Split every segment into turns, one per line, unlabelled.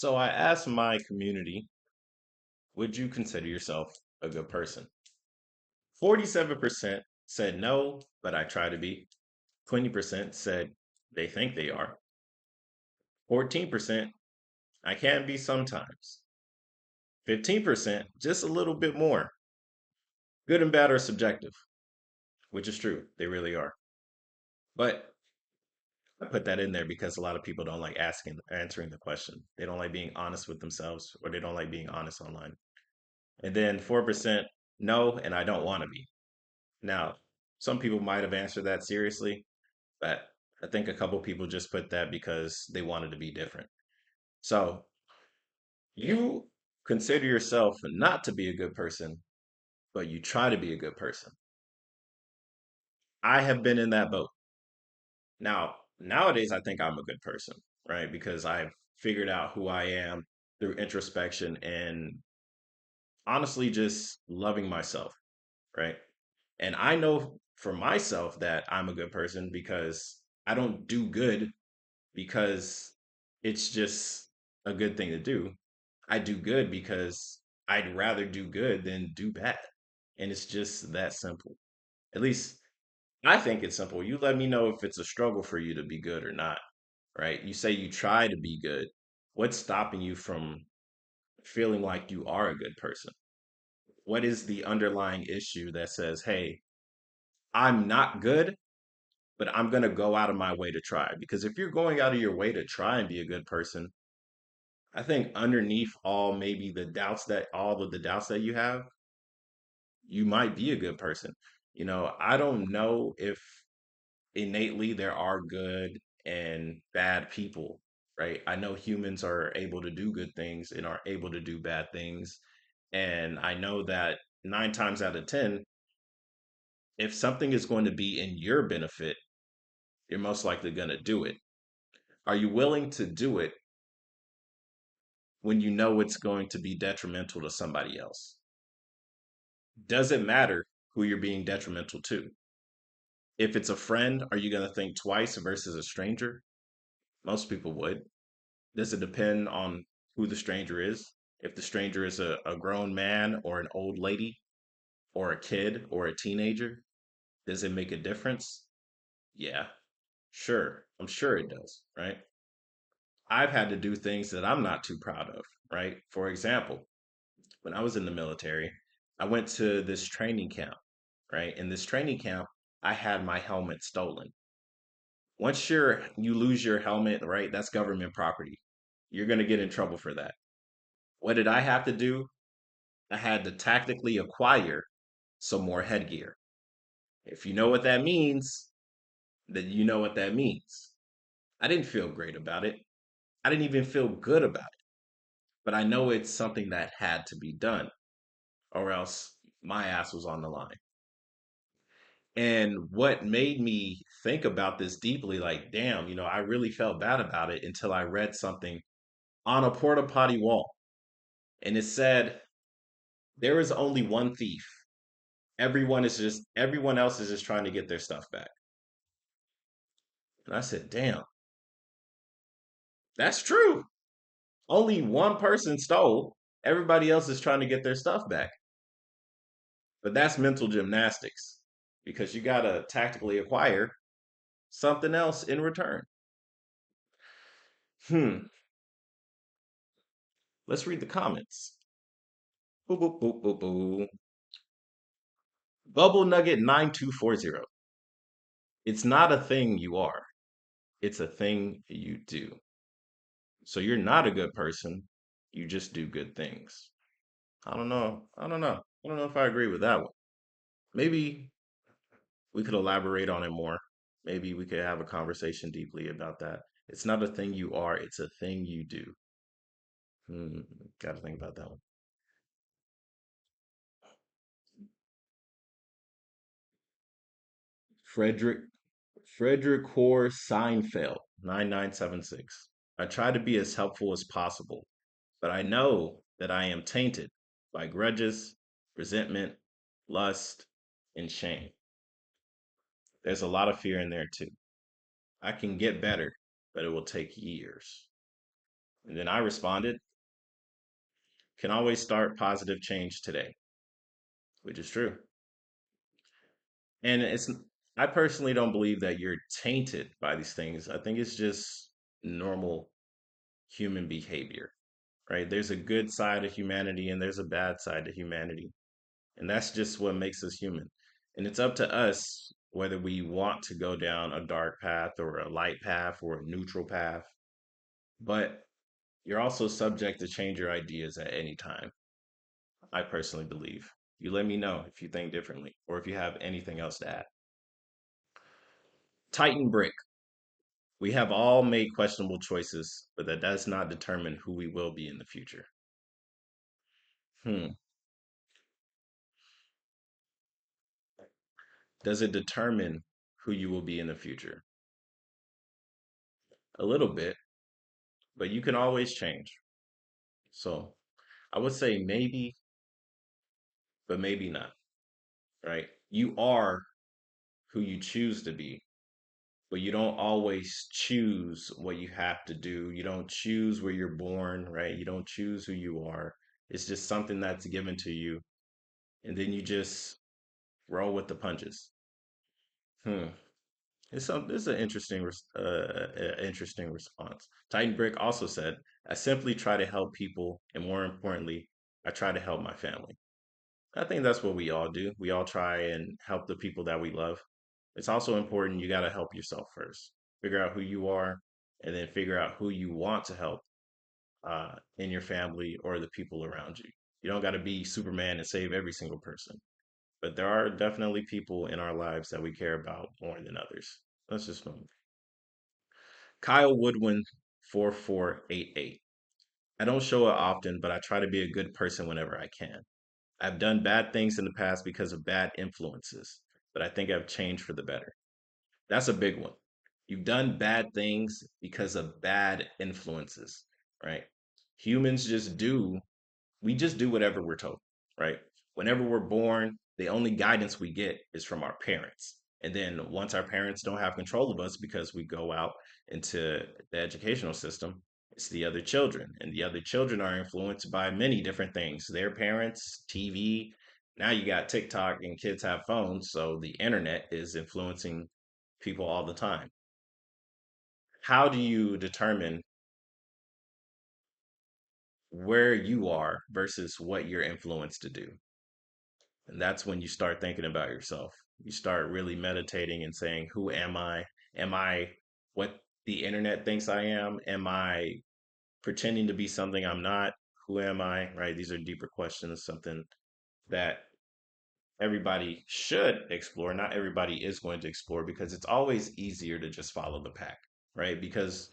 So I asked my community, would you consider yourself a good person? 47% said no, but I try to be. 20% said they think they are. 14%, I can be sometimes. 15%, just a little bit more. Good and bad are subjective, which is true. They really are. But I put that in there because a lot of people don't like answering the question. They don't like being honest with themselves or they don't like being honest online. And then 4%, no, and I don't want to be. Now, some people might have answered that seriously, but I think a couple people just put that because they wanted to be different. So you consider yourself not to be a good person, but you try to be a good person. I have been in that boat. Now, nowadays, I think I'm a good person, right? Because I've figured out who I am through introspection and honestly just loving myself, right? And I know for myself that I'm a good person because I don't do good because it's just a good thing to do. I do good because I'd rather do good than do bad. And it's just that simple. At least I think it's simple. You let me know if it's a struggle for you to be good or not, right? You say you try to be good. What's stopping you from feeling like you are a good person? What is the underlying issue that says, hey, I'm not good, but I'm going to go out of my way to try? Because if you're going out of your way to try and be a good person, I think underneath all of the doubts that you have, you might be a good person. I don't know if innately there are good and bad people, right? I know humans are able to do good things and are able to do bad things. And I know that 9 times out of 10, if something is going to be in your benefit, you're most likely going to do it. Are you willing to do it when you know it's going to be detrimental to somebody else? Does it matter who you're being detrimental to? If it's a friend, are you going to think twice versus a stranger? Most people would. Does it depend on who the stranger is? If the stranger is a grown man or an old lady or a kid or a teenager, does it make a difference? Yeah, sure. I'm sure it does, right? I've had to do things that I'm not too proud of, right? For example, when I was in the military, I went to this training camp, right? In this training camp, I had my helmet stolen. Once you lose your helmet, right, that's government property. You're going to get in trouble for that. What did I have to do? I had to tactically acquire some more headgear. If you know what that means, then you know what that means. I didn't feel great about it. I didn't even feel good about it. But I know it's something that had to be done, or else my ass was on the line. And what made me think about this deeply, like, damn, I really felt bad about it until I read something on a porta potty wall. And it said, there is only one thief. Everyone else is just trying to get their stuff back. And I said, damn, that's true. Only one person stole. Everybody else is trying to get their stuff back. But that's mental gymnastics because you got to tactically acquire something else in return. Hmm. Let's read the comments. Boo, boo, boo, boo, boo. Bubble Nugget 9240. It's not a thing you are, it's a thing you do. So you're not a good person. You just do good things. I don't know. I don't know. I don't know if I agree with that one. Maybe we could elaborate on it more. Maybe we could have a conversation deeply about that. It's not a thing you are, it's a thing you do. Hmm, got to think about that one. Frederick Frederick Hoare Seinfeld, 9976. I try to be as helpful as possible, but I know that I am tainted by grudges, resentment, lust, and shame. There's a lot of fear in there too. I can get better, but it will take years. And then I responded, can always start positive change today, which is true. And I personally don't believe that you're tainted by these things. I think it's just normal human behavior, right? There's a good side of humanity and there's a bad side to humanity. And that's just what makes us human. And it's up to us whether we want to go down a dark path or a light path or a neutral path. But you're also subject to change your ideas at any time, I personally believe. You let me know if you think differently or if you have anything else to add. Titan Brick. We have all made questionable choices, but that does not determine who we will be in the future. Hmm. Does it determine who you will be in the future? A little bit, but you can always change. So I would say maybe, but maybe not, right? You are who you choose to be, but you don't always choose what you have to do. You don't choose where you're born, right? You don't choose who you are. It's just something that's given to you, and then you just roll with the punches. Hmm. It's an interesting interesting response. Titan Brick also said, "I simply try to help people, and more importantly, I try to help my family." I think that's what we all do. We all try and help the people that we love. It's also important you got to help yourself first. Figure out who you are, and then figure out who you want to help in your family or the people around you. You don't got to be Superman and save every single person, but there are definitely people in our lives that we care about more than others. Let's just move. Kyle Woodwin 4488. I don't show it often, but I try to be a good person whenever I can. I've done bad things in the past because of bad influences, but I think I've changed for the better. That's a big one. You've done bad things because of bad influences, right? Humans we just do whatever we're told, right? Whenever we're born, the only guidance we get is from our parents. And then once our parents don't have control of us because we go out into the educational system, it's the other children. And the other children are influenced by many different things their parents, TV. Now you got TikTok and kids have phones. So the internet is influencing people all the time. How do you determine where you are versus what you're influenced to do? And that's when you start thinking about yourself. You start really meditating and saying, who am I? Am I what the internet thinks I am? Am I pretending to be something I'm not? Who am I? Right? These are deeper questions, something that everybody should explore. Not everybody is going to explore because it's always easier to just follow the pack, right? Because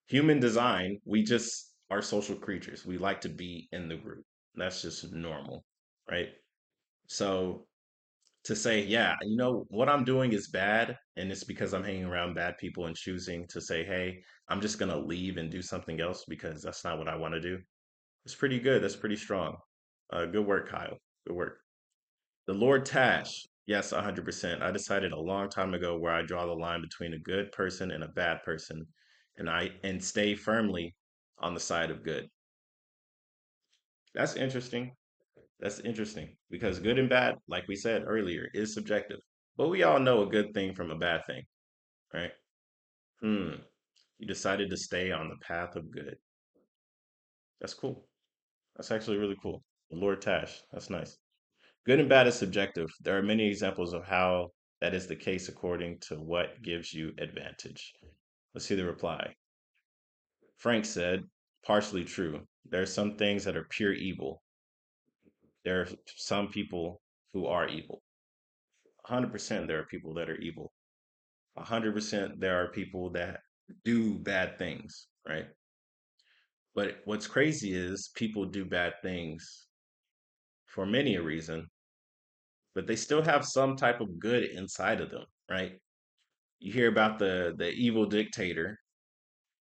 human design, we just are social creatures. We like to be in the group. That's just normal, right? So to say, yeah, you know, what I'm doing is bad, and it's because I'm hanging around bad people and choosing to say, hey, I'm just gonna leave and do something else because that's not what I want to do. It's pretty good. That's pretty strong. Good work, Kyle. Good work. The Lord Tash. Yes, 100%. I decided a long time ago where I draw the line between a good person and a bad person, and stay firmly on the side of good. That's interesting. That's interesting because good and bad, like we said earlier, is subjective. But we all know a good thing from a bad thing, right? Hmm. You decided to stay on the path of good. That's cool. That's actually really cool. Lord Tash. That's nice. Good and bad is subjective. There are many examples of how that is the case according to what gives you advantage. Let's see the reply. Frank said, partially true. There are some things that are pure evil. There are some people who are evil. 100% there are people that are evil. 100% there are people that do bad things, right? But what's crazy is people do bad things for many a reason, but they still have some type of good inside of them, right? You hear about the evil dictator.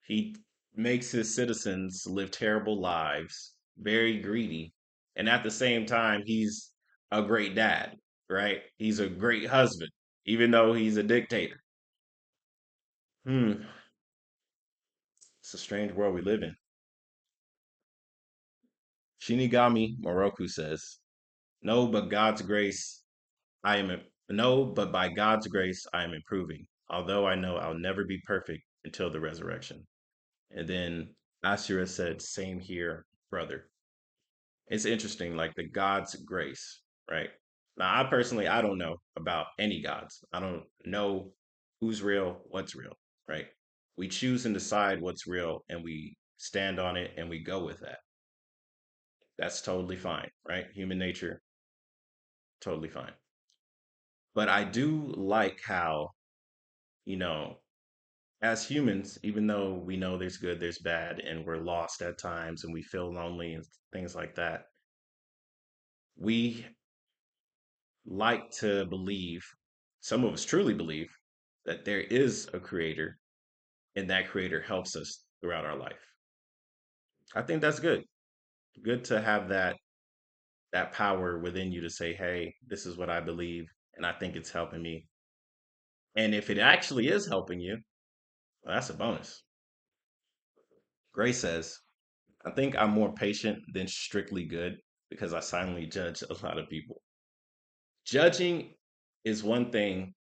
He makes his citizens live terrible lives, very greedy, and at the same time he's a great dad, right? He's a great husband, even though he's a dictator. Hmm. It's a strange world we live in. Shinigami Moroku says, "No, but God's grace, I am no, but by God's grace, I am improving. Although I know I'll never be perfect until the resurrection." And then Asura said, "Same here, brother." It's interesting, like the God's grace, right? Now, I personally, I don't know about any gods. I don't know who's real, what's real, right? We choose and decide what's real, and we stand on it, and we go with that. That's totally fine, right? Human nature, totally fine. But I do like how, you know, as humans, even though we know there's good, there's bad, and we're lost at times and we feel lonely and things like that, we like to believe, some of us truly believe, that there is a creator and that creator helps us throughout our life. I think that's good. Good to have that power within you to say, "Hey, this is what I believe and I think it's helping me." And if it actually is helping you, well, that's a bonus. Gray says, "I think I'm more patient than strictly good because I silently judge a lot of people." Judging is one thing,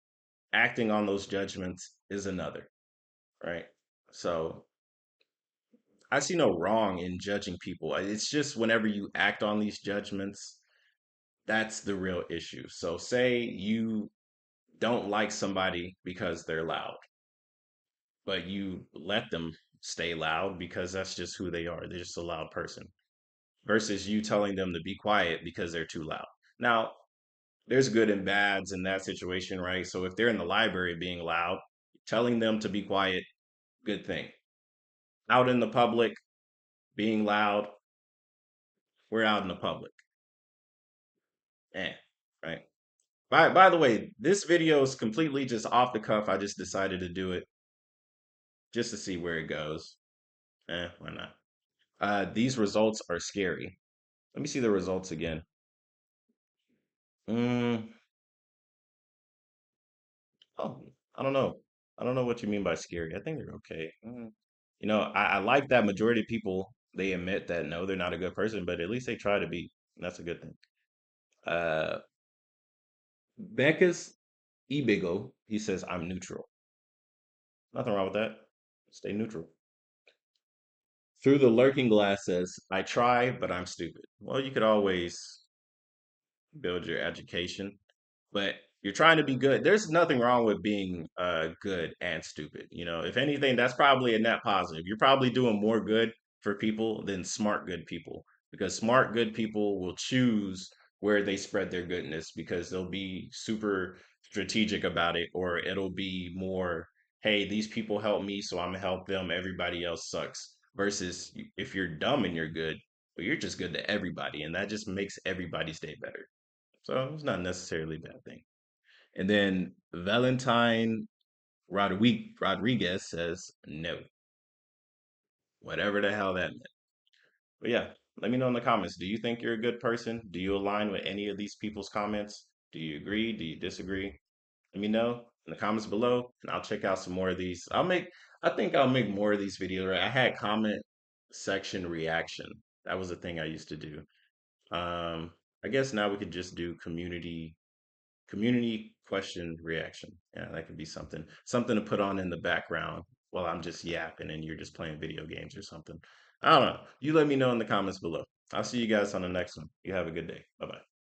acting on those judgments is another, right? So I see no wrong in judging people. It's just whenever you act on these judgments, that's the real issue. So, say you don't like somebody because they're loud, but you let them stay loud because that's just who they are. They're just a loud person, versus you telling them to be quiet because they're too loud. Now, there's good and bads in that situation, right? So, if they're in the library being loud, telling them to be quiet, good thing. Out in the public, being loud, we're out in the public. Eh, right? By the way, this video is completely just off the cuff. I just decided to do it just to see where it goes. Why not? These results are scary. Let me see the results again. Mm, oh, I don't know. I don't know what you mean by scary. I think they're okay. I like that majority of people they admit that no, they're not a good person, but at least they try to be. That's a good thing. Uh, Becca's Ebigo, he says I'm neutral. Nothing wrong with that. Stay neutral. Through the lurking glass says, I try, but I'm stupid. Well, you could always build your education, but you're trying to be good. There's nothing wrong with being good and stupid. If anything, that's probably a net positive. You're probably doing more good for people than smart good people, because smart good people will choose where they spread their goodness because they'll be super strategic about it, or it'll be more, hey, these people help me, so I'm gonna help them. Everybody else sucks. Versus if you're dumb and you're good, well, you're just good to everybody, and that just makes everybody's day better. So it's not necessarily a bad thing. And then Valentine Rodriguez says no, whatever the hell that meant. But yeah, let me know in the comments. Do you think you're a good person? Do you align with any of these people's comments? Do you agree? Do you disagree? Let me know in the comments below, and I'll check out some more of these. I think I'll make more of these videos. Right? I had comment section reaction. That was a thing I used to do. Um, I guess now we could just do community question reaction. Yeah, that could be something to put on in the background while I'm just yapping and you're just playing video games or something. I don't know. You let me know in the comments below. I'll see you guys on the next one. You have a good day. Bye bye.